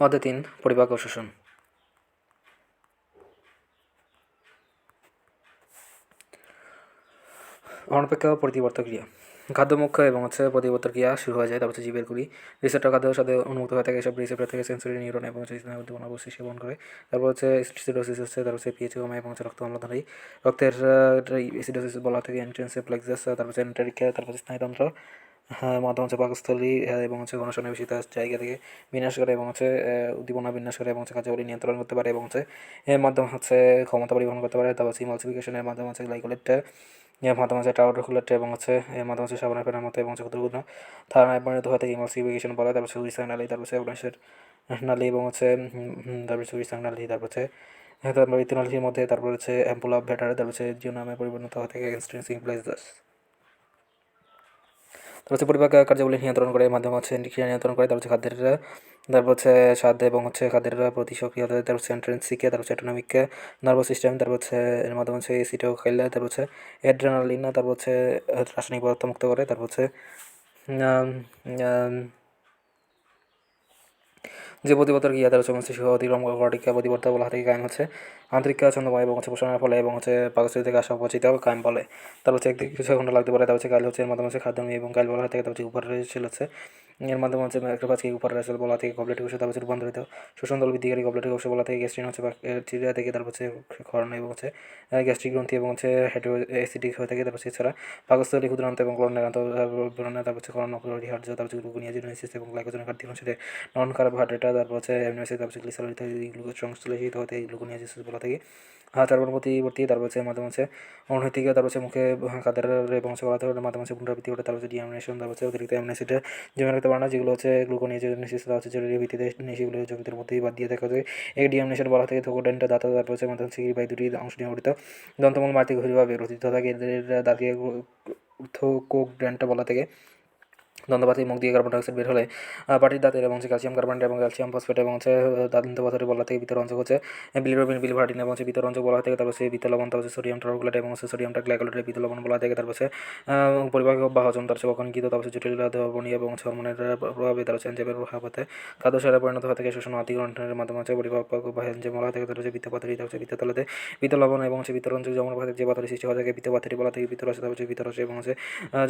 অধ্যায় 3 পরিপাক ও শোষণ। অনপেক্ষা প্রতিবর্ত ক্রিয়া। খাদ্যমুখ্য এবং প্রতিবর্ত ক্রিয়া শুরু হয়ে যায়, তারপর জীবের গুলি রিসেপ্টর খাদ্যের সাথে উন্মুক্ত হয়ে থাকে। এসব রিসেপ্টর থেকে সেন্সরি নিউরন এবং স্নায়ু উদ্দীপনা অবশ্যই সেবন করে। তারপর অ্যাসিডোসিস হচ্ছে, তারপর পিএইচ কমে এবং রক্ত অম্লধারী রক্তের অ্যাসিডোসিস বলা থেকে এন্ট্রেন্সে প্লেক্সাস, তারপর এন্টারিকা, তারপর স্নায়ুতন্ত্র মাধ্যম পাকস্থলী এবং গণশনে বেশিত জায়গা থেকে বিনাশ করে এবং উদ্দীপনা বিন্যাস করে এবং কার্যাবলী নিয়ন্ত্রণ করতে পারে এবং এর মাধ্যমে ক্ষমতা পরিবহন করতে পারে। তারপর ইমালসিফিকেশনের মাধ্যমে গ্লাইকোলেট এর মাধ্যমে টাউরোকুলেট এবং এর মাধ্যমে সাবানের ফেনার মতো এবং ক্ষুদ্র ধারণায় পরিণত হয়ে থাকে ইমালসিফিকেশন বলে। তারপর সুইসাং নালী, তারপর অগ্নাশয়ের নালী এবং তারপর সুইসাং নালী, তারপর তারপর ইথিনালীর মধ্যে, তারপর অ্যাম্পুল অফ ভেটার, তারপর জিও নামে পরিবর্তিত হয়ে থাকে এক্সটেন্সিং প্লেসেস। তারপর পরিপাক কার্যাবলী নিয়ন্ত্রণ করে, এর মাধ্যমে ক্রিয়া নিয়ন্ত্রণ করে। তারপর খাদ্যের, তারপর স্বাদ এবং খাদ্যের প্রতি সক্রিয়তা, তারপর এন্ট্রেন্সিকে, তারপর অটোনমিক নার্ভাস সিস্টেম, তারপর এর মাধ্যমে এসিটোকাইলা, তারপর অ্যাড্রেনালিন, তারপর রাসায়নিক পদার্থ মুক্ত করে। তারপর যে প্রতিবর্তর ক্রিয়া, তার মস্তিষ্ক অতিক্রম কর্টিকা প্রতিবর্তা বলা থেকে কায়েম হচ্ছে আন্তরিক ছন্দময় এবং পোষণের ফলে এবং পাকস্থলী থেকে আসা অপচিত কায়েম বলে। তারপর একদিকে কিছু ঘন্টা লাগতে পারে। তারপর কাল এর মাধ্যমে খাদ্য এবং কাল বলা থেকে তারপর উপরে ছিল এর মাধ্যমে ম্যাক্রোফাজকে উপরে রেসেল বলা থেকে গবলেট কোষে, তারপর রূপান্তরিত শোষণ দল বৃদ্ধিকারী গবলেট কোষ বলা থেকে গ্যাস্ট্রিন ব্যাকটেরিয়া থেকে, তারপর ক্ষরণ এবং গ্যাস্ট্রিক গ্রন্থি এবং হেড্রো অ্যাসিডিক হয়ে থাকে। তারপর এছাড়া পাকস্থলী ক্ষুদ্রান্ত এবং ক্লোরনের তারপর ক্ষরণ অপরিহার্য, তারপর গ্লুকোনিয়াজিনোসিস এবং গ্লাইকোজেনের ঘাটতি অনুসারে নন কার্বোহাইড্রেট, তারপর অ্যামিনো অ্যাসিড, তারপর গ্লিসারল ইত্যাদি গ্লুকোজ সংশ্লেষিত হতে গ্লুকোনিয়াজিস বলা থেকে। তারপর প্রতিবর্তী, তারপর মাধ্যমে অনৈতিক, তারপর মুখে খাদ্যের এবং বলাতে মাধ্যমে পুনরাবৃত্তি ঘটে। তারপর ডিঅ্যামিনেশন, তারপর অতিরিক্ত অ্যামিনো অ্যাসিড জমে রাখতে পারে না, যেগুলো গ্লুকোনিয়াজিনোসিস, তারপর জরুরি ভিত্তিতে সেগুলো জমিতের মধ্যেই বাদ দিয়ে দেখা যায়। এই ডিঅ্যামিনেশন বলা থেকে থোকোডেন্টা দাঁত, তারপর মাধ্যমে সিগির দুটি অংশ নিয়ে গঠিত দন্তমূল মাটি গভীরভাবে রচিত থাকে। এদের দাঁতকে থোকোডেন্টা বলা থেকে। দন্তপাতির মুখ দিয়ে কার্বন ডাইঅক্সাইড বের হলে পাটির দাঁতের এবং ক্যালসিয়াম কার্বনেট এবং ক্যালসিয়াম ফসফেট এবং দন্তপাথরের বলা থেকে ভিতর অঞ্চল বিলিরুবিন বিলভার্টিন এবং ভিতর অঞ্চল বলা থেকে। তারপর বিত লবণ, তারপর সোডিয়াম টারগুলেট এবং সোডিয়াম গ্লাইকোলেটের বিত লবণ বলা থেকে। তারপর পরিপাক বা হজম, তারপর অকণিকিত, তারপর জটিল ধর্মণীয় এবং হরমোনের প্রভাবে, তারপর এনজাইমের প্রভাবে খাদ্য সারে পরিণত হয়ে থাকে। শোষণ অতিগ্রহণের মাধ্যমে পরিপাক বা এনজাইম বলা থেকে। তারপর বৃত্তপাথরি, তারপর বৃত্ততলাতে বিত লবণ এবং ভিতর অঞ্চল যেমন যে পাথরি সৃষ্টি হয়ে থাকে বৃত্তপাথরি বলা থেকে। ভিতর আসে, তারপর ভিতর আসে এবং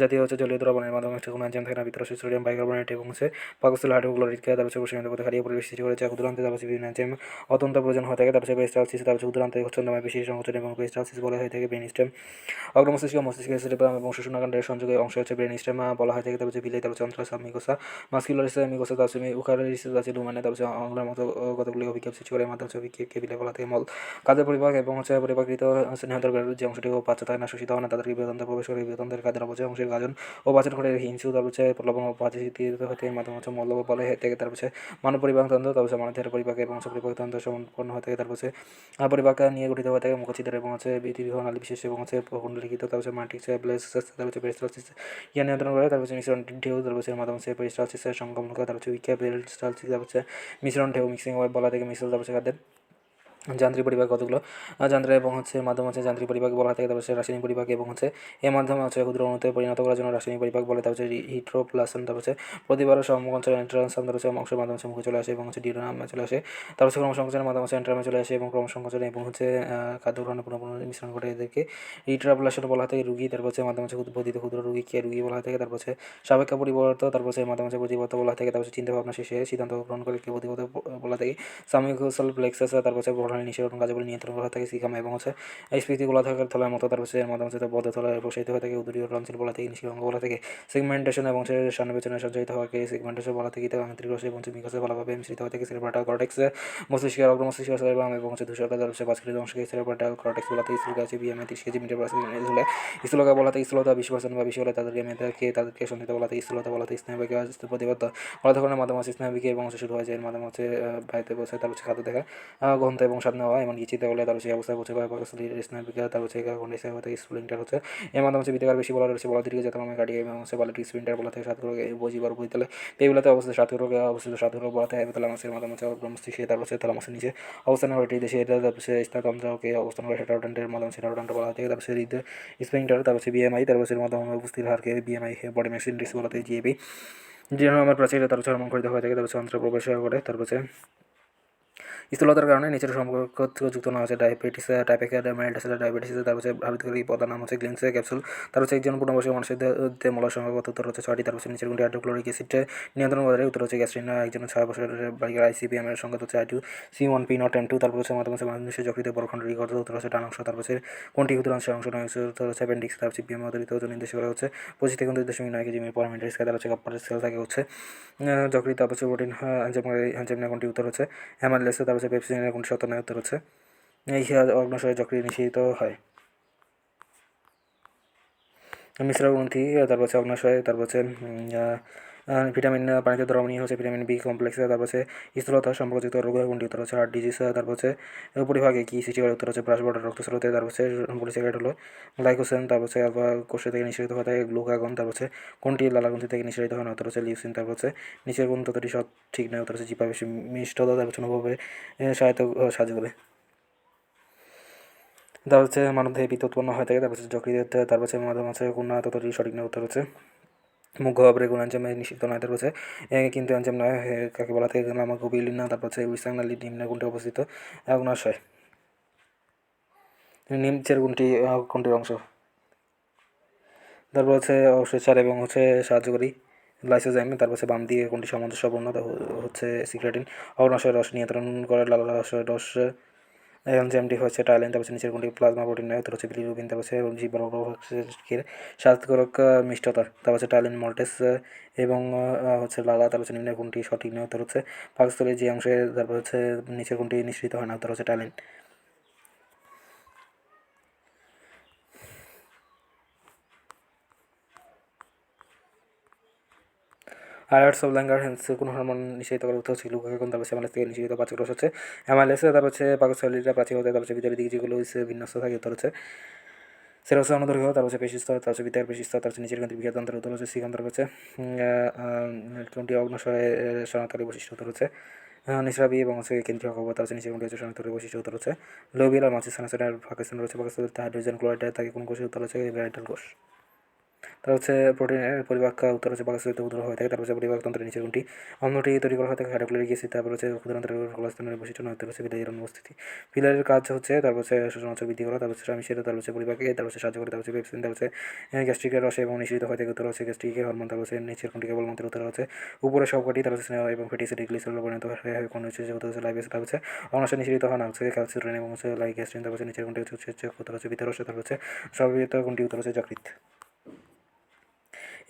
জাতীয় জলীয় দ্রবণের মাধ্যমে কোনো এনজাইম থাকে না। ভিতর আসে সোডিয়াম বাইকার্বনেট এবং পাকস্থলী হাইড্রোক্লোরিক, তারপর সীমিত পথে হারিয়ে পরিবেশ সৃষ্টি করেছে। ক্ষুদ্রান্তে তারপর বিভিন্ন এনজাইম অত্যন্ত প্রয়োজন হয়ে থাকে। তারপর পেরিস্টালসিস, তারপর ক্ষুদ্রান্তে ছন্দময় পেশি সংকোচন এবং পেরিস্টালসিস বলা হয়ে থাকে। ব্রেন স্টেম অগ্রমস্তিষ্ক, মস্তিষ্কের সেরেব্রাম এবং শোষণাগারের সংযোগের অংশ হচ্ছে ব্রেন স্টেম বলা হয়ে থাকে। তারপর বিলাই, তারপর যন্ত্র সাবমিকোসা, মাস্কুলারিস মিকোসা, তারপর উকারিস আছে লুমানে, তারপর অঙ্গলের মতো কতগুলি অভিক্ষেপ সৃষ্টি করে মাধ্যমে অভিক্ষেপকে বিলাই বলা থেকে। মল কাজের পরিপাক এবং পরিপাকৃত স্নেহদ্রব্যের যে অংশটি পাচ্য থাকে না, শোষিত হয় না, তাদেরকে বৃহদন্তে প্রবেশ করে বৃহদন্তের কাজের অপচয় অংশের গাজন ও পাচন করে হিংসু, তারপর প্রলোভন ও পাচিত হতে মাধ্যমে মল্লব বলে হয়ে থাকে। তারপর মানব পরিপাক তন্ত্র, তারপর মানবের পরিপাক এবং পরিপাক তন্ত্র সম্পন্ন হয়ে থাকে। তারপর পরিপাক নিয়ে গঠিত হয়ে থাকে মুখচিত্র এবং বিধিবিহ নালী বিশেষ এবং পুনর্লিখিত, তারপর ম্যাট্রিক্স ব্লেসিস, তারপর পেরিস্টালসিস ইয়া নিয়ন্ত্রণ করে। তারপর মিশ্রণ ঢেউ, তারপর মাধ্যমে পেরিস্টালসিসের সংগমন করে। তারপর পেরিস্টালসিস, তারপর মিশ্রণ ঢেউ মিক্সিং ওয়েব বলা থেকে। মিশ্রণ, তারপর খাদ্যের যান্ত্রিক পরিপাক কতগুলো যান্ত্রিক এবং মাধ্যম যান্ত্রিক পরিপাক বলা থাকে। তারপর রাসায়নিক পরিপাক এবং এর মাধ্যমে ক্ষুদ্র অণুতে পরিণত করার জন্য রাসায়নিক পরিপাক বলে। তারপর হিট্রোপ্লাসন, তারপর প্রতিবার সংকোচন এন্ট্রান্সাম, তারপর অংশের মাধ্যমে মুখে চলে আসে এবং ডিউরামে চলে আসে। তারপর ক্রমসংকোচনের মাধ্যমে এন্ট্রামে চলে আসে এবং ক্রমসংকোচন এবং খাদ্য গ্রহণের পুনঃ মিশ্রণ ঘটে। এদেরকে হিট্রোপ্লাসন বলা থাকে। রুগী, তারপর মাধ্যমে উদ্বোধিত ক্ষুদ্র রুগীকে রুগী বলা থাকে। তারপর সাপেক্ষ পরিবর্তন, তারপর মাধ্যমে প্রতিবর্ত বলা থাকে। তারপর চিন্তা ভাবনা শেষে সিদ্ধান্ত গ্রহণ করে প্রতিবর্ত বলা থাকে। সামিকোসাল প্লেক্সাস, তারপর গ্রহণের নিষেধন কার্যাবলী নিয়ন্ত্রণ করা থাকে সিকাম এবং স্ফীতি গোলাকার থলার মতো। তারপর এর মাধ্যমে বদ্ধ তলায় প্রসারিত হয়ে থাকে। উদরীয় অঞ্চল বলা থেকে নিষ্ক্রিয় অঙ্গ বলা থেকে। সেগমেন্টেশন এবং সান্নিবেচনে সঞ্চালিত হওয়াকে সেগমেন্টেশন বলা থেকে। আন্তরিক রস এবং মিকসে ভালোভাবে মিশ্রিত হয়ে থাকে। সেরেব্রাল কর্টেক্স মস্তিষ্কের অগ্র মস্তিষ্ক সেরেব্রাম এবং ধূসরতা, তারপর বাস্কেটের অংশকে সেরেব্রাল কর্টেক্স বলা থেকে। স্থূলকা আছে BMI 30 KG metre per second হলে স্থূলকা বলা থেকে। স্থূলতা 20% বা বেশি হলে তাদেরকে সন্ধিত বলা থেকে। স্থূলতা বলা থেকে। স্নায়ুবিকে প্রতিবদ্ধ বলাধকরণের মাধ্যমে স্নায়ুবিকে এবং শুরু হয়ে যায়। এর মাধ্যমে বাড়িতে বসে, তারপর খাদ্য দেখা গ্রন্থ এবং স্বাদ নেওয়া এমনকি চিন্তা করলে, তারপর সেই অবস্থায় পৌঁছে পাকস্থলীর স্নায়ুবিকা, তারপর কন্ডিশন হতে স্প্লিন্টার হচ্ছে। এর মাধ্যমে বিতাকার বেশি বলা রয়েছে বলা দীর্ঘ যথাক্রমে কাটিয়ে এবং বালিটিক স্প্লিন্টার বলা থেকে। সাতগুলো বজিবার বইতলে পেগুলাতে অবস্থিত সাতগুলো অবস্থিত সাতগুলো বলা থেকে থ্যালামাসের মাধ্যমে মস্তিষ্কে, তারপর থ্যালামাসের নিচে অবস্থান করে এটি দেশে। এটা তারপর স্নায়ুতন্ত্রকে অবস্থান করে সেটারোডেন্টের মাধ্যমে সেটারোডেন্ট বলা থেকে। তারপর হৃদ স্প্লিন্টার, তারপর বিএমআই, তারপর মাধ্যমে উপস্থিত হারকে বিএমআই বডি ম্যাস ইন্ডেক্স বলা থেকে। জিএবি যেন আমার প্রাচীর, তারপর হরমোন খরিত হয়ে থাকে। তারপর অন্ত্র প্রবেশ করে। তারপর স্থূলতার কারণে নিচের সম্পর্ক যুক্ত না হচ্ছে ডায়াবেটিস, টাইপ 1 মেলিটাস ডায়াবেটিস, তারপর হচ্ছে ভাবিতকারী পদার নাম হচ্ছে গ্লিংস ক্যাপসুল। তারপর হচ্ছে একজন পূর্ণবয়স্ক মানুষের দেহে মলার সংখ্যা কত? উত্তর হচ্ছে 6টি। তারপর হচ্ছে নিচের কোনটি হাইড্রোক্লোরিক অ্যাসিড নিয়ন্ত্রণ করে? উত্তর হচ্ছে গ্যাস্ট্রিন। একজন 6 বছরের বালিকার ICPM এর সংখ্যা হচ্ছে I2 C1 P0 M2। তারপর হচ্ছে মাধ্যমে মানুষের যকৃতে বড়খণ্ড রিকর্ড, উত্তর হচ্ছে ডান অংশ। তারপর হচ্ছে কোনটি ক্ষুদ্রাংশের অংশ নয়? উত্তর হচ্ছে অ্যাপেন্ডিক্স। তারপর হচ্ছে BMI অতিরিক্ত ওজন নির্দেশ করা হচ্ছে 25 থেকে 29.9 কেজি পার মিনিট স্কয়ার। তারপর হচ্ছে কপারের সেল থাকে হচ্ছে যকৃত। তারপর হচ্ছে প্রোটিন এনজাইম কোনটি? উত্তর হচ্ছে অ্যামাইলেজ। তারপর হচ্ছে পেপসিনের কোনটি সত্য নয়? উত্তর হচ্ছে এই অগ্নাশয়ে যকৃৎ নিঃসৃত হয়। মিশ্র গ্রন্থি, তারপর হচ্ছে অগ্নাশয়, তারপর হচ্ছে ভিটামিন পানিতে দ্রবণীয় হচ্ছে ভিটামিন বি কমপ্লেক্স। তারপর হচ্ছে স্থূলতা সম্পর্কযুক্ত রোগ কোনটি? উত্তর হচ্ছে হার্ট ডিজিজ। তারপর হচ্ছে উপরিভাগে কি সৃষ্টি করে? উত্তর হচ্ছে ব্রাশ বর্ডার রক্তস্রোতে। তারপর হচ্ছে পলিস্যাকারাইড হলো গ্লাইকোজেন। তারপর হচ্ছে আলফা কোষ থেকে নিঃসৃত হয়ে থাকে গ্লুকাগন। তারপর হচ্ছে কোনটি লালাগ্রন্থি থেকে নিঃসৃত হয় না? উত্তর হচ্ছে লিউসিন। তারপর হচ্ছে নিচের কোন তথ্যটি ঠিক নয়? উত্তর হচ্ছে জিহ্বা বেশি মিষ্টতা তারপর হচ্ছে অনুভবে সাহায্য করে। তারপর হচ্ছে মানবদেহে পিত্ত উৎপন্ন হয়ে থাকে। তারপর হচ্ছে যকৃতে। তারপর হচ্ছে মাধ্যম আছে কোন তথ্যটি সঠিক নয়? উত্তর হচ্ছে মুখ্য ভাবে কোনো এনজাইম নিষিদ্ধ নয়। তারপর হচ্ছে কিন্তু এনজাইম নয় কাকে বলা থাকে? লামাকোবিলিন। না তারপর হচ্ছে উইসাংনালি নিম্নে কোনটি অবস্থিত? অগ্নাশয়। নিচের কোনটির অংশ? তারপর হচ্ছে অবশেষার এবং হচ্ছে সাহায্যকারী লাইসোজাইম। তারপর হচ্ছে বাম দিকে কোনটি সামঞ্জস্যপূর্ণ? হচ্ছে সিক্রেটিন। অগ্নাশয় রস নিয়ন্ত্রণ করে লালাশয় রস এনজাইমটি হচ্ছে টাইলিন। তারপর হচ্ছে নিচের কোনটি প্লাজমা প্রোটিন নয়? উত্তর হচ্ছে বিলিরুবিন। তারপর হচ্ছে জিহ্বার প্রভাবকের স্বাস্থ্যকরক মিষ্টতা। তারপর হচ্ছে টাইলিন মল্টেস এবং হচ্ছে লালা। তারপর হচ্ছে নিম্নের কোনটি সঠিক নয়? উত্তর হচ্ছে পাকস্থলীর যে অংশে। তারপর হচ্ছে নিচের কোনটি নিঃসৃত হয় না? উত্তর হচ্ছে টাইলিন। আয়ার্স অফ ল্যাঙ্গারহ্যান্স কোন হরমোন নিঃসৃত করে? উত্তর হচ্ছে গ্লুকাগন। তারপর হচ্ছে অ্যামাইলেজ থেকে নিঃসৃত পাচক রস হচ্ছে অ্যামাইলেজ। তারপর হচ্ছে পাকস্থলীটা প্রাচীর হতে। তারপর হচ্ছে ভিতরের দিকে যেগুলো বিন্যস্ত থাকে। উত্তর হচ্ছে সেটা হচ্ছে অনুদৈর্ঘ্য। তারপর হচ্ছে পেশিস্তর। তারপর হচ্ছে ভিতরের পেশিস্তর। তারপর হচ্ছে নিচের গ্রন্থি বৃহদান্তর। উত্তর হচ্ছে সিকাম। তারপর হচ্ছে কোনটি অগ্নাশয়ে শনাক্তকারী বৈশিষ্ট্য? উত্তর হচ্ছে নিঃস্রাবী এবং হচ্ছে কেন্দ্রীয় কবর। তার হচ্ছে নিচের কোনটি হচ্ছে শনাক্তকারী বৈশিষ্ট্য? উত্তর হচ্ছে লোবিয়াল আর মাসিসানাসের পাকিস্তান রয়েছে। পাকিস্তানের হাইড্রোজেন ক্লোরাইড থাকে কোন কোষে? উত্তর হচ্ছে ব্রাইটাল কোষ। তার হচ্ছে প্রোটিনের পরিপাক। উত্তর হচ্ছে পাকস্থলীতে উদ্র হয়ে থাকে। তারপর হচ্ছে পরিপাকতন্ত্রের নিচের কোনটি অন্যটি তৈরি করা হয়ে থাকে? Hydrochloric acid. তারপর হচ্ছে ক্ষুদ্রান্তরের কলস্থানের বৈশিষ্ট্য নয়? উত্তর হচ্ছে ফিলারের অনুপস্থিতি। ফিলারের কাজ হচ্ছে তারপর হচ্ছে শ্বসনাঞ্চল বৃদ্ধি করা। তারপর হচ্ছে আমিষের। তারপর হচ্ছে পরিপাকে। তারপর হচ্ছে সাহায্য করে। তারপর হচ্ছে পেপসিন। তারপর হচ্ছে গ্যাস্ট্রিকের রসে এবং নিঃসৃত হয়ে থাকে। উত্তর হচ্ছে গ্যাস্ট্রিকের হরমোন। তারপর হচ্ছে নিচের কোনটি কেবলমাত্র? উত্তর হচ্ছে উপরে সবকটি। তারপর হচ্ছে স্নেহ এবং ফ্যাটি অ্যাসিড গ্লিসারলে পরিণত হয়ে কোন হচ্ছে যেহেতু হচ্ছে লাইবেস। তারপর হচ্ছে অনাশয় নিঃসৃত হয় না? হচ্ছে ক্যালসিট্রিন এবং হচ্ছে লাইগ্যাস্ট্রিন। তারপর হচ্ছে নিচের কোনটি হচ্ছে উত্তর হচ্ছে ভিতর রসে। তারপর হচ্ছে সর্ববৃহৎ কোনটি? উত্তর হচ্ছে যকৃৎ।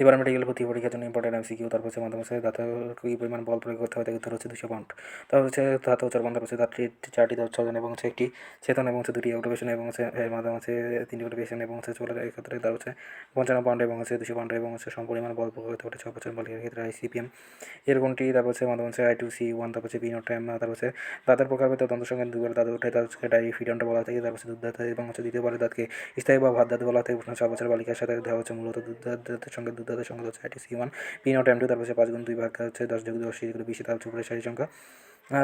এবার মেডিকেল ভর্তি পরীক্ষার জন্য ইম্পর্টেন্ট MCQ। তারপর হচ্ছে মাধ্যম হচ্ছে দাঁতে কী পরিমাণ বল প্রয়োগ করতে হয়? উত্তর হচ্ছে 200 পাউন্ড। তারপর হচ্ছে ধাতু চর্বণ। তারপর হচ্ছে দাঁতটি 4টি চলন এবং হচ্ছে একটি চেতন এবং হচ্ছে 2টি অটোপেশন এবং হচ্ছে এর মাধ্যমে হচ্ছে 3টি অটোপেশন এবং হচ্ছে চলার ক্ষেত্রে। তারপর হচ্ছে 55 পাউন্ড এবং হচ্ছে 200 পাউন্ড এবং হচ্ছে সমপরিমাণ বল প্রয়োগ করতে পারে 6 বছর বালিকার ক্ষেত্রে ICPM এর কোনটি? তারপর হচ্ছে মাধ্যম হচ্ছে I2 C1। তারপর হচ্ছে P0 M। তারপর হচ্ছে দাঁতের প্রকারভেদ দন্ত সংখ্যা দুবার দাঁত ওঠে। তার হচ্ছে ডাইফিডন্ট বলা থাকে। তারপর হচ্ছে দুধ দাঁত এবং হচ্ছে দ্বিতীয়বারের দাঁতকে স্থায়ী বা ভাত দাঁত বলা থাকে। 6 বছর বালিকার সাথে দেওয়া হচ্ছে মূলত দুধ দাঁতের সঙ্গে দুধ দাঁতের সংখ্যা হচ্ছে I2 C1 P0 M2। তারপর হচ্ছে 5 গুণ 2 ভাগ হচ্ছে 10 যোগ 2 80 যেগুলো 20। তার হচ্ছে উপরে 60 সংখ্যা।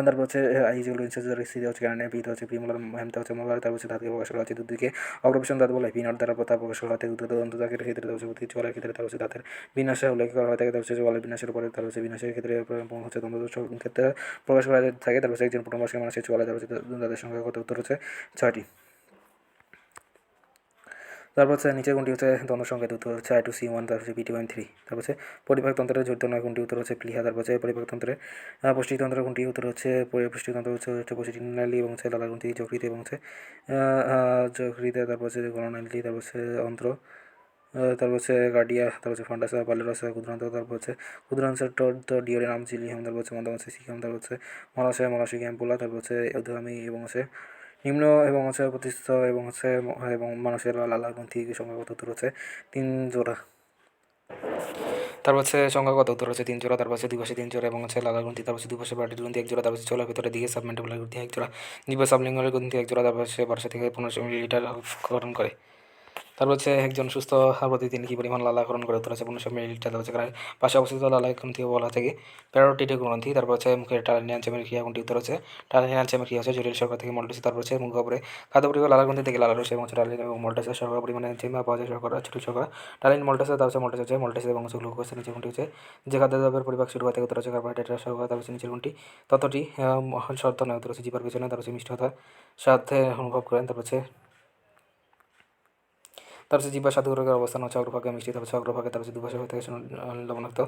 তারপর হচ্ছে আই যেগুলো ইনসেসর সি হচ্ছে ক্যানাডা। পিতে হচ্ছে প্রিমোলার হেমতে হচ্ছে মোলার। তারপর হচ্ছে দাঁতকে প্রকাশ করা হচ্ছে দুধ দিকে অগ্রবেশন দাঁত বলে। P0 দ্বারা তা প্রকাশ করা হয় দুধ দন্ত দাঁতের ক্ষেত্রে। তার হচ্ছে প্রতি চলার ক্ষেত্রে। তার হচ্ছে দাঁতের বিন্যাসে উল্লেখ করা হয়ে থাকে। তার হচ্ছে চলার বিন্যাসের উপরে। তার হচ্ছে বিন্যাসের ক্ষেত্রে হচ্ছে দন্ত ক্ষেত্রে প্রকাশ করা থাকে। তারপর হচ্ছে একজন পূর্ণবয়স্ক মানুষের চলে। তারপর হচ্ছে দাঁতের সংখ্যা কত? উত্তর হচ্ছে 6টি। তারপর হচ্ছে নিচে কোনটি হচ্ছে দ্বন্দ্ব সংকেত? উত্তর হচ্ছে I2 C1। তারপর হচ্ছে P2M3। তারপর হচ্ছে পরিপাকতন্ত্রের জড়িত নয় কোনটি? উত্তর হচ্ছে প্লিহা। তারপর হচ্ছে পরিপাকতন্ত্রের পুষ্টিতন্ত্র কোনটি? উত্তর হচ্ছে পুষ্টিতন্ত্র হচ্ছে পসিটিনালি এবং হচ্ছে লালা গ্রন্থি যকৃৎ এবং হচ্ছে যকৃতে। তারপর হচ্ছে গণনালী। তারপর হচ্ছে অন্ত্র। তারপর হচ্ছে গার্ডিয়া। তারপর হচ্ছে ফান্ডাস পালেরাস ক্ষুদ্রান্ত। তারপর হচ্ছে ক্ষুদ্রাংশের ডিওরিনাম জিলিহাম। তারপর হচ্ছে মধ্যম হচ্ছে সিকাম। তারপর হচ্ছে মলাশয় মলাশিক অ্যাম্পুলা। তারপর হচ্ছে অধগামী এবং হচ্ছে নিম্ন এবং হচ্ছে প্রতিষ্ঠিত এবং হচ্ছে এবং মানুষের লালা গ্রন্থি সংখ্যাগত উত্তর হচ্ছে 3 জোড়া। তারপর হচ্ছে সংখ্যাগত উত্তর হচ্ছে 3 জোড়া। তারপর হচ্ছে দুপাশে 3 জোড়া এবং হচ্ছে লালা গ্রন্থি। তারপর হচ্ছে দুপাশে বাটির গ্রন্থি 1 জোড়া। তারপর হচ্ছে চোলার ভিতরে দিকে সাবমেন্টিবুলার গ্রন্থি 1 জোড়া। জিহ্বা সাবলিঙ্গুয়াল গ্রন্থি 1 জোড়া। তারপর হচ্ছে 1200 থেকে 1500 মিলিলিটার গঠন করে। তারপর হচ্ছে একজন সুস্থ প্রতিদিন কী পরিমাণ লালা গ্রহণ করে উত্তর হচ্ছে 1500 মিলিলিটার। তারপর হচ্ছে পাশে অবস্থিত লালা গ্রন্থি বলা থেকে প্যারোটিড গ্রন্থি। তারপর হচ্ছে মুখের টালিন এনজাইমের ক্রিয়া কোনটি উত্তর হচ্ছে টালিন এনজাইমের ক্রিয়া হচ্ছে জটিল শর্করা থেকে মল্টেসে। তারপর হচ্ছে মুখ উপরে খাদ্য পরিবার লালা গ্রন্থি থেকে লালা রস এবং হচ্ছে টালিন এবং মল্টেসের শর্করা পরিমাণে এনজাইম পাওয়া যায় শর্করা জটিল শর্করা টালিন মল্টেসে। তারপর হচ্ছে মল্টেস এবং হচ্ছে গ্লুকোজ নিচের কোনটি হচ্ছে যে খাদ্যদ্রব্যের পরিপাক শুরু হয় থেকে উত্তর হচ্ছে কার্বোহাইড্রেট শর্করা। তারপর হচ্ছে নিচের কোনটি ততটি শর্ত নয় উত্তর হচ্ছে জিবার পেছনে। তারপর হচ্ছে মিষ্টতা সাথে অনুভব করেন। তারপর হচ্ছে জিহ্বার স্বাদুগ্রহের অবস্থান হচ্ছে অগ্রভাগে মিষ্টি, তারপর হচ্ছে অগ্রভাগে, তারপর হচ্ছে দুপাশে হয়ে থাকে লবণাক্ত,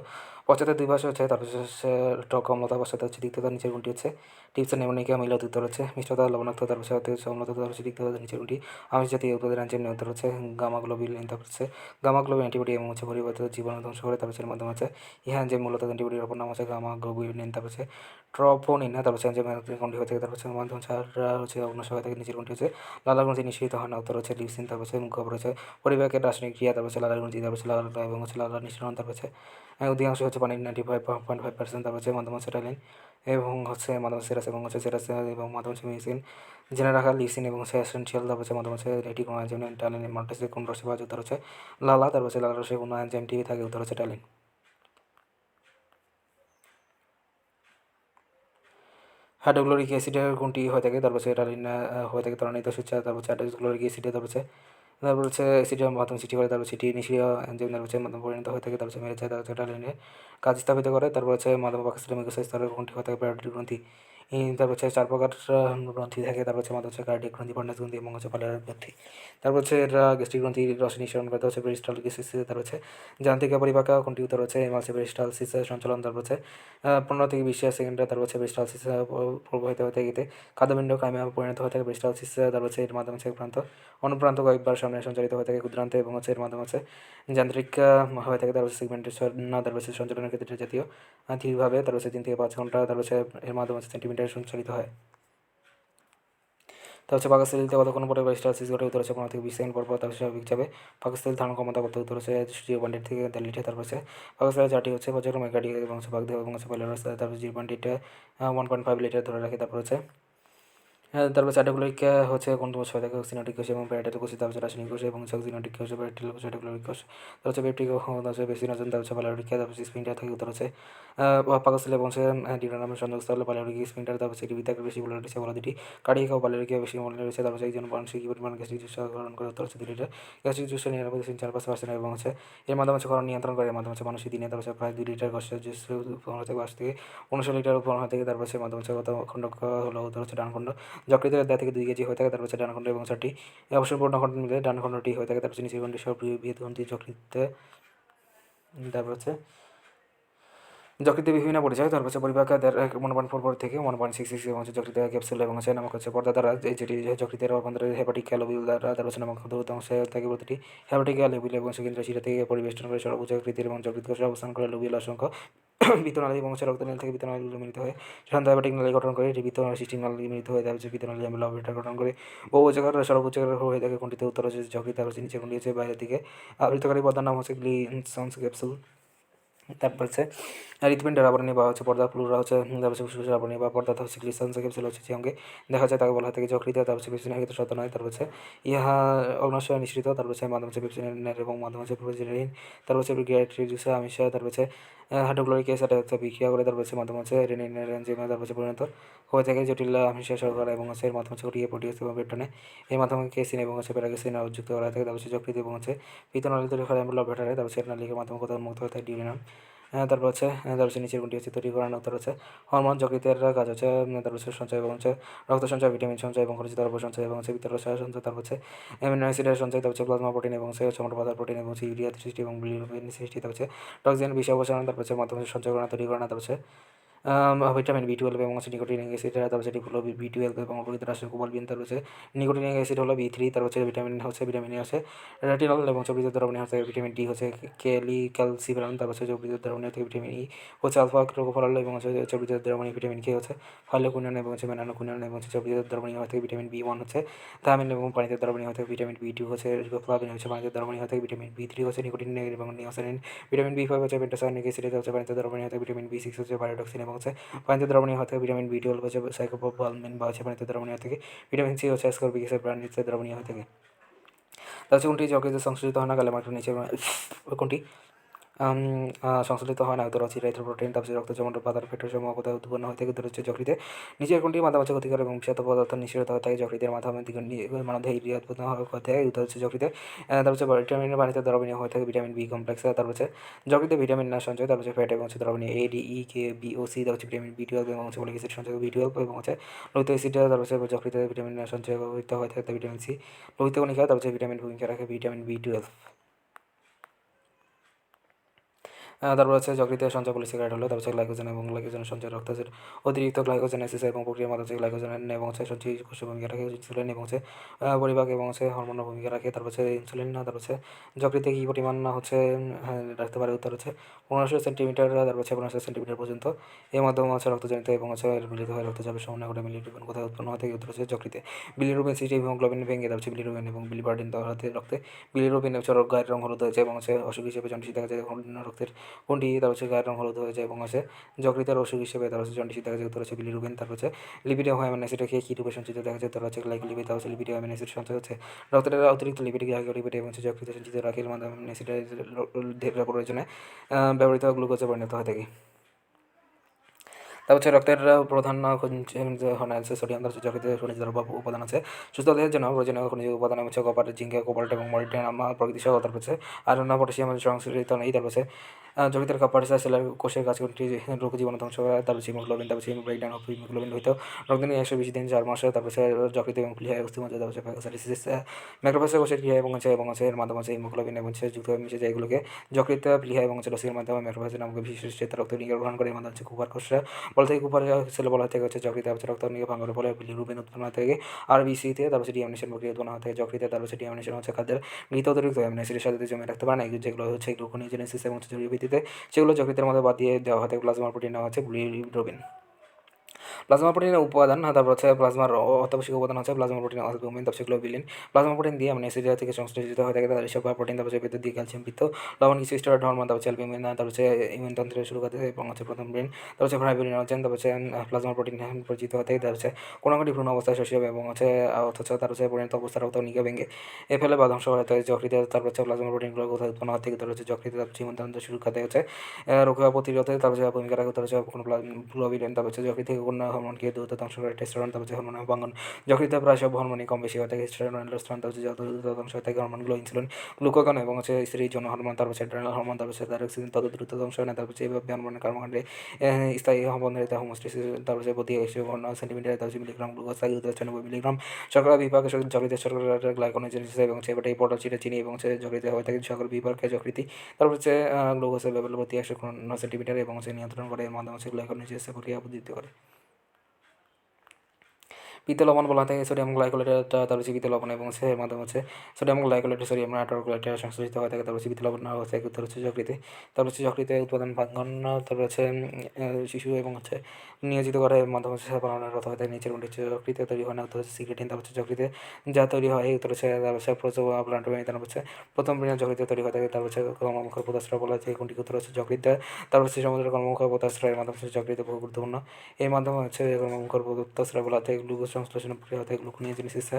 পশ্চাতে দুই পাশে হচ্ছে, তারপর হচ্ছে টক অম্লতা, পশ্চাতে হচ্ছে তিক্ততা। নিচের কোনটি হচ্ছে টিপসের নেমনিকা মিলে উত্তর হচ্ছে মিষ্টতা লবণাক্ত। তারপর হচ্ছে অম্লতা, তারপর হচ্ছে তিক্ততা। নিচের কোনটি আমিষ জাতীয় উৎপাদের এনজাইম উত্তর হচ্ছে গামাগ্লোবিন। তারপর হচ্ছে গামাগ্লোবিন অ্যান্টিবডি এবং হচ্ছে পরিবর্তিত জীবাণু ধ্বংস করে। তারপর হচ্ছে এর মাধ্যমে হচ্ছে ইহা এনজাইম মূলত অ্যান্টিবডির অপর নাম হচ্ছে গামাগ্লোবিন। তারপর হচ্ছে ট্রপোনিন। তারপর হচ্ছে এনজাইম কোনটি হয়ে থাকে, তারপর হচ্ছে মাধ্যম হচ্ছে আর হচ্ছে অগ্নশ হয়ে থাকে। নিচের কোনটি হচ্ছে লালা গ্রন্থি নিঃসৃত হয় না উত্তর হচ্ছে লিউসিন। তারপর হচ্ছে মুখ হচ্ছে পরিবাহকের রাসায়নিক ক্রিয়া। তারপর হচ্ছে লালার গ্রন্থি, তারপর হচ্ছে লালা এবং হচ্ছে লালার নিঃসরণ। তারপর হচ্ছে অধিকাংশ হচ্ছে পানির 95.5%। তারপর হচ্ছে মাধ্যম হচ্ছে টাইলিন এবং হচ্ছে মাধ্যম সেরাস এবং হচ্ছে সেরাস এবং মাধ্যম হচ্ছে মেডিসিন জেনে রাখা লিসিন এবং হচ্ছে এসেনশিয়াল। তারপর হচ্ছে মাধ্যম হচ্ছে এটি কোনো এনজাইম টাইলিন মাল্টেসে কোন রসে পাওয়া যায় উত্তর হচ্ছে লালা। তারপর হচ্ছে লালা রসে কোনো এনজাইমটি থাকে উত্তর হচ্ছে টাইলিন। হাইড্রোক্লোরিক অ্যাসিডের কোনটি হয়ে থাকে, তারপর হচ্ছে টাইলিন হয়ে থাকে ত্বরান্বিত সূচা। তারপর হচ্ছে হাইড্রোক্লোরিক অ্যাসিডে, তারপর হচ্ছে অ্যাসিডের মাধ্যমে সৃষ্টি করে। তারপর সেটি নিষ্ক্রিয় এনজাইম তারপর হচ্ছে মাধ্যমে পরিণত হয়ে থাকে। তারপর হচ্ছে মেরে যায়, তারপর হচ্ছে টাইলিনের কাজ স্থাপিত করে। তারপর হচ্ছে মাধ্যম পাকস্থলী মিউকাস স্তরের কোনটি হয়ে থাকে প্যারোটিড গ্রন্থি। তারপর হচ্ছে 4 প্রকার গ্রন্থি থাকে। তারপর হচ্ছে মাধ্যম হচ্ছে কার্ডিয়াক গ্রন্থি, পার্নাস গ্রন্থি এবং হচ্ছে পাইলোরিক গ্রন্থি। তারপর হচ্ছে এরা গ্যাস্ট্রিক গ্রন্থি রস নিঃসরণ করতে হচ্ছে পেরিস্টালসিস। তারপর হচ্ছে যান্ত্রিক পরিপাকা কোনটি উত্তর হচ্ছে এমালসে পেরিস্টালসিস সঞ্চালন। তারপর হচ্ছে 15 থেকে 20 সেকেন্ডে তারপর হচ্ছে পেরিস্টালসিস প্রবাহিত হতে গিয়ে খাদ্যপিণ্ড কাইমে পরিণত হয়ে থাকে পেরিস্টালসিস। তারপর হচ্ছে এর মাধ্যমে হচ্ছে প্রান্ত অনুপ্রান্ত কয়েকবার সামনে সঞ্চালিত হয়ে থাকে ক্ষুদ্রান্তে এবং হচ্ছে এর মাধ্যমে হচ্ছে যান্ত্রিক হয়ে থাকে। তারপর সেগমেন্টেশন না, তারপর হচ্ছে সঞ্চালনের ক্ষেত্রে জাতীয় ধীরভাবে। তারপর হচ্ছে 3 থেকে 5 ঘন্টা। তারপর হচ্ছে এর মাধ্যমে হচ্ছে সেন্টিমিটার সঞ্চালিত হয়। তার হচ্ছে পাকস্থলীতে কতক্ষণ পরে পেরিস্টালসিস ঘটে উত্তর হচ্ছে 15 থেকে 20 সেকেন্ড পর। তারপর স্বাভাবিক যাবে পাকস্থলী ধারণ ক্ষমতা কত উত্তর হচ্ছে 0.8 থেকে 1.5 লিটার। তারপর হচ্ছে পাকস্থলী 4টি হচ্ছে পর্যায়ক্রমে কার্ডিয়াক এবং হচ্ছে বাগদেহ এবং হচ্ছে পাইলোরাস। তারপর 0.8 1.5 লিটার ধরে রাখে। তারপর হচ্ছে তারপর চারটাগুলোকে হচ্ছে কোন হয়ে থাকে অক্সিনোটিক কোষ এবং প্যারাটাইট কোষ। তারপর হচ্ছে রাসায়নিক কোষ এবং হচ্ছে অক্সিনোটিক কোষ, প্যারাটাইট কোষ, চারটাগুলোরিক কোষ। তারপর হচ্ছে পেপটিক হচ্ছে বেসিনোজেন। তারপর হচ্ছে পাইলোরিকা। তারপর হচ্ছে স্পিন্টার থাকে উত্তর হচ্ছে পাকস্থলী এবং হচ্ছে ডিউরানামের সংযোগস্থলে পাইলোরিক স্পিন্টার। তারপর হচ্ছে বৃত্তাকার বেশি বলে রয়েছে বলা দুটি কার্ডিয়াক ও পাইলোরিকা বেশি বলে রয়েছে। তারপর হচ্ছে একজন মানুষের কী পরিমাণ গ্যাস্ট্রিক জুস গ্রহণ করে উত্তর হচ্ছে 2 লিটার। গ্যাস্ট্রিক জুস 99.4% এবং হচ্ছে এর মাধ্যমে হচ্ছে করণ নিয়ন্ত্রণ করে। এর মাধ্যমে হচ্ছে মানুষের দিনে তারপর হচ্ছে প্রায় 2 লিটার গ্যাস্ট্রিক জুস হচ্ছে 22 থেকে 19 লিটার উপর হয়ে থাকে। তারপর হচ্ছে মাধ্যমে হচ্ছে কত খণ্ড হলো উত্তর হচ্ছে ডান খণ্ড। যকৃতের 1.5 থেকে 2 কেজি হয়ে থাকে। তারপর হচ্ছে ডান খণ্ড এবং 4টি অবশ্যই পূর্ণ খণ্ড মিলে ডান খণ্ডটি হয়ে থাকে। তারপর হচ্ছে নিচের খণ্ডটি সব বৃহৎ গ্রন্থি যকৃতে। তারপর হচ্ছে যকৃতের বিভিন্ন পরিচয়। তারপর হচ্ছে পরিপাকের 1.44 থেকে 1.66 এবং হচ্ছে যকৃতের ক্যাপসুল এবং হচ্ছে নামক হচ্ছে পর্দা দ্বারা যেটি যকৃতের অভ্যন্তরে হেপাটিক লোবিউল দ্বারা। তারপর হচ্ছে নামক দ্রুত অংশে থাকে প্রতিটি হেপাটিক লোবিউল এবং সেকেন্দ্রীয় শিরা থেকে পরিবেষ্টন করে সর্বোচ্চ যকৃতের এবং যকৃত কোষে অবস্থান করে লোবিউল অসংখ্য বৃত্তনালী এবং হচ্ছে রক্তনালী থেকে বৃত্তনালীগুলো মিলিত হয়ে শান্ত হেপাটিক নালী গঠন করে। এটি বৃত্তনালী সিস্টিক নালী মিলিত হয়ে তারপর হচ্ছে বৃত্তনালী অ্যামিলো অবরেটর গঠন করে বহুজাকার সর্বোচ্চাকার হয়ে থাকে কোনটিতে উত্তর হচ্ছে যকৃত। তারপর হচ্ছে নিচে কোনটি হচ্ছে বাইরের দিকে আবৃতকারী পর্দার নাম হচ্ছে গ্লিসন্স ক্যাপসুল। তারপর হচ্ছে হৃৎপিণ্ডের আবরণী বা হচ্ছে পর্দা প্লুরা হচ্ছে তারপর হচ্ছে ফুসফুসের আবরণী বা পর্দা হচ্ছে গ্লিসন্স ক্যাপসুল হচ্ছে যে অঙ্গে দেখা যায় তাকে বলা হয় থাকে যকৃত। তারপর হচ্ছে পেপসিনের ক্ষেত্রে সত্য নয়। তারপর হচ্ছে ইহা অগ্নাশয় নিঃসৃত। তারপর হচ্ছে মাধ্যম হচ্ছে পেপসিনের এবং মাধ্যম হচ্ছে প্রোজেনিন। তারপর হচ্ছে গ্যাস্ট্রিক জুসে আমিষ। তারপর হচ্ছে হাইড্রোক্লোরিক অ্যাসিড হচ্ছে বিক্রিয়া করে। তারপর হচ্ছে মাধ্যম হচ্ছে রেনিনের এনজাইমে তারপর হচ্ছে পরিণত হয়ে থাকে জটিল আমিষের শর্করা এবং হচ্ছে এর মাধ্যমে হচ্ছে ঘটিয়ে প্রোটিয়াস এবং পেপটনে এই মাধ্যমে কেসিন এবং হচ্ছে প্যারাকেসিন যুক্ত করা থাকে। তারপর হচ্ছে যকৃত এবং হচ্ছে পিত্তনালী তৈরি করে অ্যামিলো অবরেটরে। তারপর হচ্ছে নালীর মাধ্যমে কোথাও মুক্ত হয়ে থাকে ডিউরিনাম। তারপর হচ্ছে নিচের কোনটি হচ্ছে তৈরি করানো উত্তর হচ্ছে হরমোন। যকৃতের কাজ হচ্ছে তারপর হচ্ছে সঞ্চয় এবং হচ্ছে রক্ত সঞ্চয়, ভিটামিন সঞ্চয় এবং খনিজ দ্রব্য সঞ্চয় এবং হচ্ছে ভিতর সঞ্চয়। তারপর হচ্ছে অ্যামিনো অ্যাসিডের সঞ্চয়। তারপর হচ্ছে প্লাজমা প্রোটিন এবং হচ্ছে ছোট পাতার প্রোটিন এবং হচ্ছে ইউরিয়া সৃষ্টি এবং বিলিরুবিন সৃষ্টি। তারপর হচ্ছে টক্সিন বিষ অপসারণ। তারপর হচ্ছে মাধ্যমে সঞ্চয় করা তৈরি করা। তারপর হচ্ছে ভিটামিন বি 12 এবং হচ্ছে নিকোটিনিক অ্যাসিড। তারপর হচ্ছে এটি হলো বি 12 এবং অপরিত রাষ্ট্রের কোবালবিন। তারপর হচ্ছে নিকোটিনিক অ্যাসিড হলো বি 3। তারপর হচ্ছে ভিটামিন হচ্ছে রেটিনল এবং হচ্ছে বৃদ্ধ দ্রবণী হচ্ছে ভিটামিন ডি হচ্ছে ক্যালসিফেরন। তারপর হচ্ছে বৃদ্ধ দ্রবণী হচ্ছে ভিটামিন ই হচ্ছে আলফা ক্রোকোফলাল এবং হচ্ছে বৃদ্ধ দ্রবণী ভিটামিন কে হচ্ছে ফাইলোকুইনিন এবং হচ্ছে মেনানোকুইনিন এবং হচ্ছে বৃদ্ধ দ্রবণী হয়ে থাকে ভিটামিন বি 1 হচ্ছে থায়ামিন এবং পানিতে দ্রবণী হয়ে থাকে ভিটামিন বি 2 হচ্ছে রিবোফ্লাভিন হচ্ছে পানিতে দ্রবণী হয়ে থাকে ভিটামিন বি 3 হচ্ছে নিকোটিন এবং নিওসিন। ভিটামিন বি 5 হচ্ছে পেন্টাসায়ানিক অ্যাসিড হচ্ছে পানিতে দ্রবণী হয়ে থাকে ভিটামিন বি 6 হচ্ছে পাইরোডক্সিন এবং হচ্ছে পানিতে দ্রবণীয় হয়ে থাকে ভিটামিন বি 12 হচ্ছে সাইকোপোভালমিন বা হচ্ছে পানিতে দ্রবণীয় হয়ে থাকে ভিটামিন সি হচ্ছে অ্যাসকর্বিক অ্যাসিড পানিতে দ্রবণীয় হয়ে থাকে। হচ্ছে কোনটি যকৃতে সংশ্লেষিত হয় না গ্যালেমার্টিন নিচে কোনটি সংশ্লেষিত হয় না উত্তর হচ্ছে ইরিথ্রোপয়েটিন। তারপরে রক্ত জমাট বাঁধার ফ্যাটের সময় কোথায় উৎপন্ন হয়ে থাকে উত্তর হচ্ছে যকৃতে। নিচের কোনটি মাথামাছি ক্ষতিকর এবং বিষাক্ত পদার্থ নিঃসরিত হয়ে থাকে যকৃতের মাধ্যমে মানব ইউরিয়া উৎপন্ন হয়ে থাকে উত্তর হচ্ছে যকৃতে। তারপর হচ্ছে ভিটামিনের পানিতে দ্রবণীয় হয়ে থাকে ভিটামিন বি কমপ্লেক্স। তারপর হচ্ছে যকৃতে ভিটামিন না সঞ্চয় তারপর হচ্ছে ফ্যাট এবং হচ্ছে দ্রবণীয় A D E K B ও সি। তারপর হচ্ছে ভিটামিন বি 12 এবং হচ্ছে ফলিক অ্যাসিড সঞ্চয় বি 12 এবং হচ্ছে লোহিত অ্যাসিড। তারপর হচ্ছে যকৃতে ভিটামিন না সঞ্চয় হয়ে থাকে ভিটামিন সি। লোহিত কণিকা তারপর হচ্ছে ভিটামিন ভূমিকা রাখে ভিটামিন বি 12। তারপর হচ্ছে যকৃতে সঞ্চয় পলিস্যাকারাইড হলো তারপর হচ্ছে গ্লাইকোজেন এবং গ্লাইকোজেনের সঞ্চয় রক্তের অতিরিক্ত গ্লাইকোজেনেসিস এবং প্রক্রিয়ার মাধ্যমে হচ্ছে গ্লাইকোজেন এবং হচ্ছে সঞ্চয় কোষের ভূমিকা রাখে ইনসুলিন এবং হচ্ছে পরিপাক এবং হচ্ছে হরমোনের ভূমিকা রাখে। তারপর হচ্ছে ইনসুলিন তারপর হচ্ছে যকৃতে কী পরিমাণ হচ্ছে রাখতে পারে উত্তর হচ্ছে 1500 সেন্টিমিটার। তারপর হচ্ছে 1500 সেন্টিমিটার পর্যন্ত। এর মাধ্যমে হচ্ছে রক্তজনিত এবং হচ্ছে মিলিত হয়ে রক্তচাপের সমন্বয় ঘটে বিলিরুবিন কোথায় উৎপন্ন হয়ে থাকে উত্তর হচ্ছে যকৃতে। বিলিরুবিন সিস্টেম হিমোগ্লোবিন ভেঙে তারপর হচ্ছে বিলিরুবিন এবং বিলিবার্ডিন দেওয়াতে রক্তে বিলিরুবিন হচ্ছে গায়ের রং হলুদ হয়েছে এবং হচ্ছে অসুখ হিসেবে জন্ডিস দেখা যায় রক্তের কোনটি তারপর হচ্ছে গায়ের রং হলুদ হয়ে যায় এবং হচ্ছে যকৃতের অসুখ হিসেবে তারপর হচ্ছে জন্ডিস দেখা যায় উত্তর হচ্ছে বিলিরুবিন। তারপর হচ্ছে লিপিড ও অ্যামিনো অ্যাসিড খেয়ে কী রূপে সঞ্চিত দেখা যায় তারপর হচ্ছে গ্লাইকোলিপিড। তারপর হচ্ছে লিপিড ও অ্যামিনো অ্যাসিড সঞ্চয় হচ্ছে রক্তের অতিরিক্ত লিপিড গ্লাইকোলিপিড এবং হচ্ছে যকৃতে সঞ্চিত রাখির মাধ্যমে অ্যামিনো অ্যাসিডের প্রয়োজনে ব্যবহৃত গ্লুকোজে পরিণত হয়ে থাকে। তারপর হচ্ছে রক্তের প্রধান খনিজ আছে সোডিয়াম। তারপর হচ্ছে যকৃতে খনিজ দ্রব্য উপাদান আছে সুস্থ দেহের জন্য প্রয়োজনীয় খনিজ উপাদান হচ্ছে কপার জিঙ্ক কোবাল্ট এবং মলিবডেনাম প্রকৃতি সহ। তারপর হচ্ছে আয়রন পটাশিয়াম সংশ্লেষিত নেই। তারপর হচ্ছে যকৃতের কপার সেলের কোষের কাজ কোনটি রোগ জীবাণু ধ্বংস করে। তারপর হচ্ছে হিমোগ্লোবিন তারপর হচ্ছে ব্রেকডাউন অফ হিমোগ্লোবিন হইতেও রক্ত নিয়ে 120 দিন 4 মাসে। তারপর হচ্ছে যকৃত এবং প্লিহায় অস্থির মধ্যে তারপর হচ্ছে ফ্যাগোসাইটোসিস ম্যাক্রোফেজ কোষের ক্রিয়া এবং হচ্ছে এর মাধ্যমে হচ্ছে হিমোগ্লোবিন এবং হচ্ছে যুক্ত হয়ে মিশে যায় এগুলোকে যকৃত প্লিহা এবং হচ্ছে রসিকের মাধ্যমে ম্যাক্রোফেজ নামক বিশেষ রক্ত নিয়ে গ্রহণ করে এর মাধ্যমে হচ্ছে কুপার কোষরা বলা থেকে কুপার সেলে বলা থেকে হচ্ছে যকৃতে হচ্ছে রক্ত নিয়ে ভাঙার ফলে বিলিরুবিন উৎপন্ন হয়ে থাকে আরবিসিতে। তারপর হচ্ছে ডিএমিনেশন প্রক্রিয়া উৎপন্ন হয়ে থাকে যকৃতে। তারপর হচ্ছে ডিএমিনেশন হচ্ছে খাদ্যের মৃত অতিরিক্ত অ্যামিনো অ্যাসিডের সাথে জমে রাখতে পারে না যেগুলো হচ্ছে গ্লুকোনিওজেনেসিস এবং জরুরি ভিত্তিতে সেগুলো যকৃতের মধ্যে বাদ দিয়ে দেওয়া হয় থাকে প্লাজমা প্রোটিন নেওয়া হচ্ছে বিলিরুবিন। প্লাজমা প্রোটিনের উপাদান তারপর হচ্ছে প্লাজমার অত্যাবশ্যক উপাদান হচ্ছে প্লাজমা প্রোটিন অ্যালবুমিন তারপর গ্লোবিলিন। প্লাজমা প্রোটিন দিয়ে অ্যামিনো অ্যাসিড থেকে সংশ্লেষিত হয়ে থাকে তাদের এসব প্রোটিন তারপর হচ্ছে বিদ্যুৎ দিয়ে ক্যালসিয়াম পিত্ত লবণ কিছু স্টেরয়েড হরমোন তারপর হচ্ছে অ্যালবুমিন তারপর হচ্ছে ইমিউনতন্ত্রের শুরু করতে এবং হচ্ছে প্রথম ব্রেন তারপর হচ্ছে ফাইব্রিন হচ্ছেন তারপর হচ্ছে প্লাজমা প্রোটিন পরিচিত হতে তারপর হচ্ছে কোনো ভ্রূণ অবস্থায় শস্য এবং হচ্ছে অথচ তার হচ্ছে পরিণত অবস্থার রক্ত নিকে ভেঙে এ ফেলে বা ধ্বংস হয়ে থাকে যকৃতে। তারপর হচ্ছে প্লাজমা প্রোটিনগুলো কোথায় উৎপন্ন হওয়া থেকে তারপর হচ্ছে যকৃতে তারপর ইমিউনতন্ত্র শুরু করতে হচ্ছে রোগ প্রতিরোধে তারপর হচ্ছে ভূমিকা রাখে। তারপর হচ্ছে কোনো গ্লোবিলিন তারপর হচ্ছে যকৃত থেকে কোনো হরমোনকে দ্রুত ধ্বংস করে টেস্টোস্টেরন তারপর হচ্ছে হরমোন ভাঙন। যকৃতে প্রায় সব হরমোনই কম বেশি হয়ে থাকে স্টেরন অ্যান্ডোস্টেরন তারপর হচ্ছে যত দ্রুত ধ্বংস হয়ে থাকে হরমোনগুলো ইনসুলিন গ্লুকাগন এবং হচ্ছে স্ত্রীর জন্য হরমোন তারপর হচ্ছে অ্যাড্রেনাল হরমোন তারপর হচ্ছে থাইরক্সিন তত দ্রুত ধ্বংস হয় না। তারপর হচ্ছে এইভাবে হরমোনের কর্মকাণ্ডে স্থায়ী হরমোনের হোমোস্টেসিস তারপর হচ্ছে প্রতি 100 সেন্টিমিটার তারপর হচ্ছে মিলিগ্রাম গ্লুকোজ থাকে 96 মিলিগ্রাম। শর্করা বিভাগে যকৃতের শর্করা গ্লাইকোজেনেসিস এবং হচ্ছে এটাই পটাশিটা চিনি এবং হচ্ছে যকৃতে হয়ে থাকে শর্করা বিভাগে যকৃতি। তারপর হচ্ছে গ্লুকোজের লেভেল প্রতি 100 সেন্টিমিটার এবং হচ্ছে নিয়ন্ত্রণ করে এর মাধ্যমে হচ্ছে গ্লাইকোজেনেসিস প্রক্রিয়া উদ্দীপিত করে। পিত্ত লবণ বলা থাকে সোডিয়াম গ্লাইকোলেট তারপর হচ্ছে পিত্ত লবণ এবং এর মাধ্যমে হচ্ছে সোডিয়াম গ্লাইকোলেট সোডিয়াম নাইট্রোক্লোরাইড সংশ্লেষিত হয়ে থাকে। তারপর হচ্ছে পিত্ত লবণ হচ্ছে উত্তর হচ্ছে যকৃতে। তারপর হচ্ছে যকৃতে উৎপাদন ভাঙন তারপর হচ্ছে শিশু এবং হচ্ছে নিয়োজিত করে এর মাধ্যমে হচ্ছে পালনরত হয়ে থাকে নিচের কোনটি হচ্ছে যকৃতে তৈরি হয় না উত্তর হচ্ছে সিক্রেটিন। তারপর হচ্ছে যকৃতে যা তৈরি হয় উত্তর হচ্ছে তারপর হচ্ছে প্লান্টোমেনি তারপর হচ্ছে প্রথম বিনা যকৃতে তৈরি হয়ে থাকে। তারপর হচ্ছে কর্মমুখর পোতাশ্রয় বলা হচ্ছে কোনটি উত্তর হচ্ছে যকৃতে। তারপর হচ্ছে সমুদ্রের কর্মমুখর পোতাশ্রয়ের মাধ্যমে হচ্ছে যকৃতে বহু গুরুত্বপূর্ণ। এর মাধ্যমে হচ্ছে কর্মমুখর পোতাশ্রয় বলা থাকে গ্লুকোজ সংশ্লেষণ প্রক্রিয়া হতে গ্লুকোনিওজেনেসিস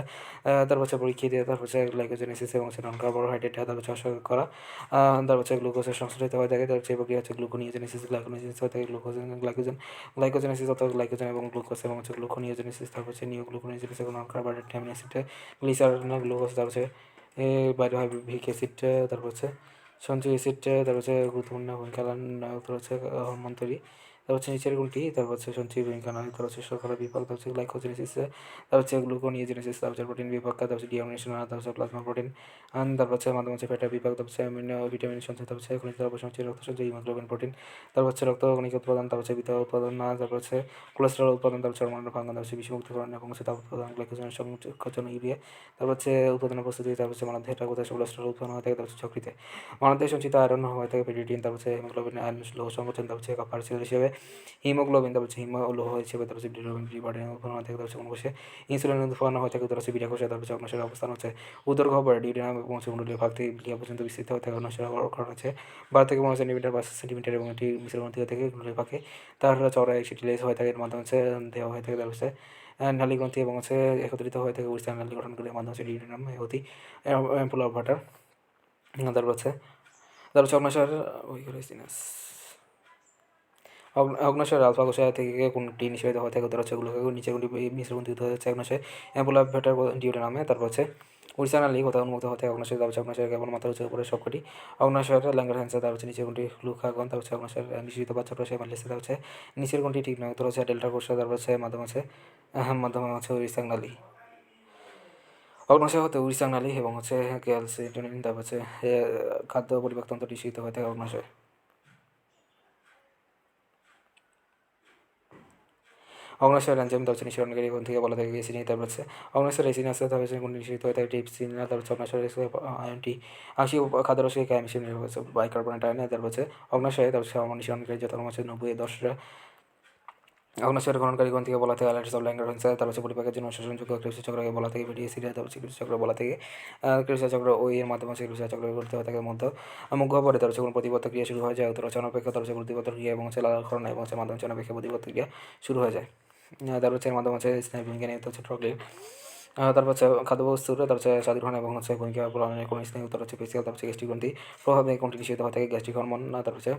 তারপর হচ্ছে পরীক্ষা দিয়ে তারপর হচ্ছে গ্লাইকোজেনেসিস এবং হচ্ছে নন কার্বোহাইড্রেট তারপর হচ্ছে অস্বীকার করা তারপর হচ্ছে গ্লুকোজের সংশ্লেষিত হয়ে থাকে। তারপর হচ্ছে প্রক্রিয়া হচ্ছে গ্লুকোনিওজেনেসিস গ্লাইকোনিওজেনেসিস হয়ে থাকে গ্লাইকোজেনেসিস অর্থাৎ গ্লাইকোজেন এবং গ্লুকোজ এবং হচ্ছে গ্লুকোনিওজেনেসিস তারপর হচ্ছে নিওগ্লুকোনিওজেনেসিস এবং non carbohydrate amino acid glycerol glucose তারপর হচ্ছে বাইরে হয় ভিক অ্যাসিড তারপর হচ্ছে সঞ্চয় অ্যাসিড তারপর হচ্ছে গুরুত্বপূর্ণ ভূমিকা তারপর হচ্ছে হরমোন তৈরি। তারপর হচ্ছে নিচের কোনটি তারপর হচ্ছে সঞ্চয়ী ভূমিকা নয় তারপর হচ্ছে শর্করা বিপাক তারপর হচ্ছে গ্লাইকোজেনেসিস তারপর হচ্ছে গ্লুকোনিওজেনেসিস তারপর হচ্ছে প্রোটিন বিপাক তারপর হচ্ছে ডিঅমিনেশন তারপর হচ্ছে প্লাজমা প্রোটিন তারপর হচ্ছে মাধ্যমে হচ্ছে ফ্যাটের বিপাক তারপর হচ্ছে অ্যামিনো ভিটামিন সঞ্চয় তারপর হচ্ছে খনিজ দ্রব্য সঞ্চয় রক্ত সঞ্চয় হিমোগ্লোবিন প্রোটিন তারপর হচ্ছে রক্ত কণিকা উৎপাদন তারপর হচ্ছে বিতা উৎপাদন তারপর হচ্ছে কোলেস্টেরল উৎপাদন তারপর হচ্ছে হরমোনের ভাঙন তারপর হচ্ছে বিষমুক্তকরণ এবং হচ্ছে তাপ উৎপাদন গ্লাইকোজেনের সংকোচন ইউরিয়া তারপর হচ্ছে উৎপাদনের প্রস্তুতি তারপর হচ্ছে মানবদেহের কোথায় কোলেস্টেরল উৎপন্ন হয়ে থাকে তারপর হচ্ছে যকৃতে। মানবদেহে সঞ্চিত আয়রন হয়ে থাকে পেডিটিন তারপর হচ্ছে হিমোগ্লোবিন আয়রন লৌহ সংকোচন তারপর হচ্ছে কপার হিসেবে হিমোগ্লোবিন, তারপর হচ্ছে হিমোলোহ হিসেবে তারপর হচ্ছে বিলিরুবিন রিবার্ডিন উৎপন্ন হয়ে থাকে, তারপর হচ্ছে কোন কোষে ইনসুলিন উৎপন্ন হয়ে থাকে, তারপর হচ্ছে বিটা কোষে, তারপর হচ্ছে অগ্নাশয়ের অবস্থান হচ্ছে উদরগহ্বরে পরে ডিউডিনাম এবং হচ্ছে মুন্ডলীয় ভাগ থেকে বিলিয়া পর্যন্ত বিস্তৃত হয়ে থাকে। অগ্নাশয়ের কারণ হচ্ছে 12 থেকে 15 সেন্টিমিটার বা সেন্টিমিটার এবং এটি মিশ্রগ্রন্থি হয়ে থাকে মুন্ডলীয় ভাগে, তার চওড়া একটি লেজ হয়ে থাকে, এর মাধ্যমে হচ্ছে দেওয়া হয়ে থাকে, তারপর হচ্ছে নালীগ্রন্থি এবং হচ্ছে একত্রিত হয়ে থাকে উড়িষ্যার নালী গঠনগুলির মাধ্যমে হচ্ছে ডিউডিনাম অতি অ্যাম্পুলার ভাটার, তারপর হচ্ছে অগ্নাশয়ের সিনাস অগ্নাশয়ের আলফা কোষা থেকে কোনটি নিষেধিত হয়ে থাকে, তার হচ্ছে এগুলোকে নিচের কোনটি মিশ্রগ্রন্থি হয়ে যাচ্ছে অগ্নাশয় অ্যাম্পুলার ভাটার ডিউডিনামে, তারপর হচ্ছে উড়িষ্যা নালী কোথাও উন্মুক্ত হতে অগ্নাশয়, তারপর হচ্ছে অগ্নাশয়ের কেবল মাথা হচ্ছে উপরে সবকটি অগ্নাশয়ের ল্যাঙ্গারহ্যান্স, তার হচ্ছে নিচের কোনটি গ্লুকাগন, তার হচ্ছে অগ্নাশয়ের নিষিদ্ধ বা ছোট সে মারলেসে, তার হচ্ছে নিচের কোনটি ঠিক নয়, তার হচ্ছে ডেল্টা কোষা, তারপর হচ্ছে মাধ্যমে হচ্ছে উড়িষ্যা নালী অগ্নাশয় হতে উড়িষ্যা নালী এবং হচ্ছে ক্যালসিটোনিন, তারপর হচ্ছে খাদ্য পরিপাকতন্ত্র নিষিদ্ধ হয়ে থাকে অগ্নাশয়। অগ্নাশয়ের এনজাইম, তার হচ্ছে নিঃসরণকারী কোন থেকে বলা থাকে এসিনি, তারপর হচ্ছে অগ্নাশয়ের এসিন আছে, তারপর হচ্ছে কোন নিষিদ্ধ হয়ে থাকে ট্রিপসিন, তারপর হচ্ছে অগ্নাশয়ের আয়নটি আশি খাদ্যরসে ক্যামিশন হচ্ছে বাইকার্বনেট আয়নে, তারপর হচ্ছে অগ্নাশয়ে, তারপর হচ্ছে নিঃসরণকারী যত হচ্ছে 90-10 অগ্নাশয়ের গ্রহণকারী গ্রন্থ থেকে বলা থেকে আইলেটস অফ ল্যাঙ্গারহ্যান্স, তারপর হচ্ছে পরিপাকের জন্য শোষণযোগ্য ক্রিস্টা চক্রকে বলা থেকে ভিডিএসিডা, তারপর হচ্ছে ক্রিস্টা চক্র বলা থেকে ক্রিস্টা চক্র ওই এর মাধ্যমে হচ্ছে ক্রিস্টা চক্র গঠিত হয়ে থাকে মধ্য মুখ্য পরে, তার হচ্ছে কোনো প্রতিবদ্ধ ক্রিয়া শুরু হয়ে যায়, উত্তর হচ্ছে অনপেক্ষা, তার হচ্ছে প্রতিবদ্ধ ক্রিয়া এবং হচ্ছে লালক্ষরণ এবং হচ্ছে মাধ্যমে হচ্ছে অনপেক্ষা প্রতিবদ্ধ ক্রিয়া শুরু হয়ে যায়। তারপর হচ্ছে এর মাধ্যমে হচ্ছে স্নায়ু ভূমিকা নিহিত হচ্ছে ট্রগলিন, তারপর হচ্ছে খাদ্যবস্তুর, তারপর হচ্ছে স্বাদগ্রহণ এবং হচ্ছে ভূমিকা প্রদানের কোনো স্নায়ু, তারপর হচ্ছে পেশিয়াল, তারপর হচ্ছে গ্যাস্ট্রিক গ্রন্থি প্রভাবে কোনটি নিষিদ্ধ হয়ে থাকে গ্যাস্ট্রিক হরমোন, তারপর হচ্ছে